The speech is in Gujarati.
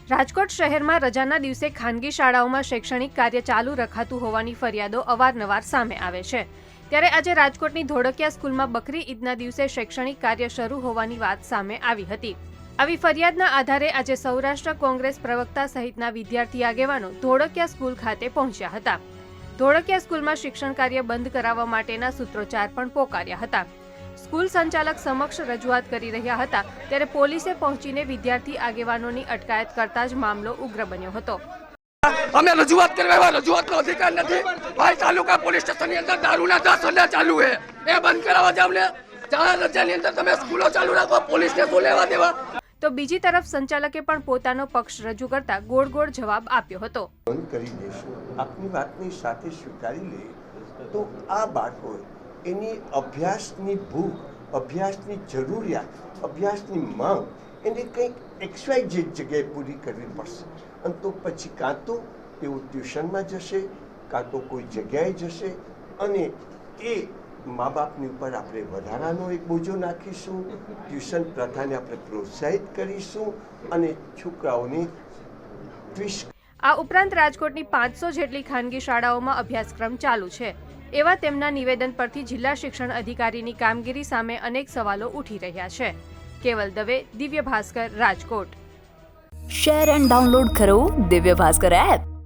રાજકોટ શહેરમાં રજાના દિવસે ખાનગી શાળાઓમાં શૈક્ષણિક કાર્ય ચાલુ રખાતું હોવાની ફરિયાદો અવારનવાર સામે આવે છે। ત્યારે આજે રાજકોટની ધોળકિયા સ્કૂલમાં બકરી ઈદના દિવસે શૈક્ષણિક કાર્ય શરૂ હોવાની વાત સામે આવી હતી। આવી ફરિયાદના આધારે આજે સૌરાષ્ટ્ર કોંગ્રેસ પ્રવક્તા સહિતના વિદ્યાર્થી આગેવાનો ધોળકિયા સ્કૂલ ખાતે પહોંચ્યા હતા। ધોળકિયા સ્કૂલમાં શિક્ષણ કાર્ય બંધ કરાવવા માટેના સૂત્રોચ્ચાર પણ પોકાર્યા હતા। સ્કૂલ સંચાલક સમક્ષ રજૂઆત કરી રહ્યા હતા ત્યારે પોલીસે પહોંચીને વિદ્યાર્થી આગેવાનોની અટકાયત કરતા જ મામલો ઉગ્ર બન્યો હતો। અમે રજૂઆત કરવા રજૂઆતનો અધિકાર નથી ભાઈ। તાલુકા પોલીસ સ્ટેશનની અંદર દારૂના 10 અડ્ડા ચાલુ છે, એ બંધ કરાવવા છે અમને। જાહેર રજાની અંદર તમે સ્કૂલો ચાલુ રાખો, પોલીસને શું લેવા દેવા। તો બીજી તરફ સંચાલકે પણ પોતાનો પક્ષ રજૂ કરતા ગોળ ગોળ જવાબ આપ્યો હતો। બંધ કરી દેશું, આપની વાતની સાથે સ્વીકારી લે તો આ બાળકો એની અભ્યાસની ભૂખ, અભ્યાસની જરૂરિયાત, અભ્યાસની માંગ એને કંઈક XYZ જગ્યાએ પૂરી કરવી પડશે। અને તો પછી કાં તો તેઓ ટ્યુશનમાં જશે, કાં તો કોઈ જગ્યાએ જશે, અને એ મા બાપની ઉપર આપણે વધારાનો એક બોજો નાખીશું। ટ્યુશન પ્રથાને આપણે પ્રોત્સાહિત કરીશું અને છોકરાઓને આ ઉપરાંત રાજકોટની 500 જેટલી ખાનગી શાળાઓમાં અભ્યાસક્રમ ચાલુ છે। એવા તેમના નિવેદન પરથી જિલ્લા શિક્ષણ અધિકારીની કામગીરી સામે અનેક સવાલો ઉઠી રહ્યા છે। કેવલ Dave, Divya Bhaskar, Rajkot. Share and download કરો દિવ્ય ભાસ્કર એપ।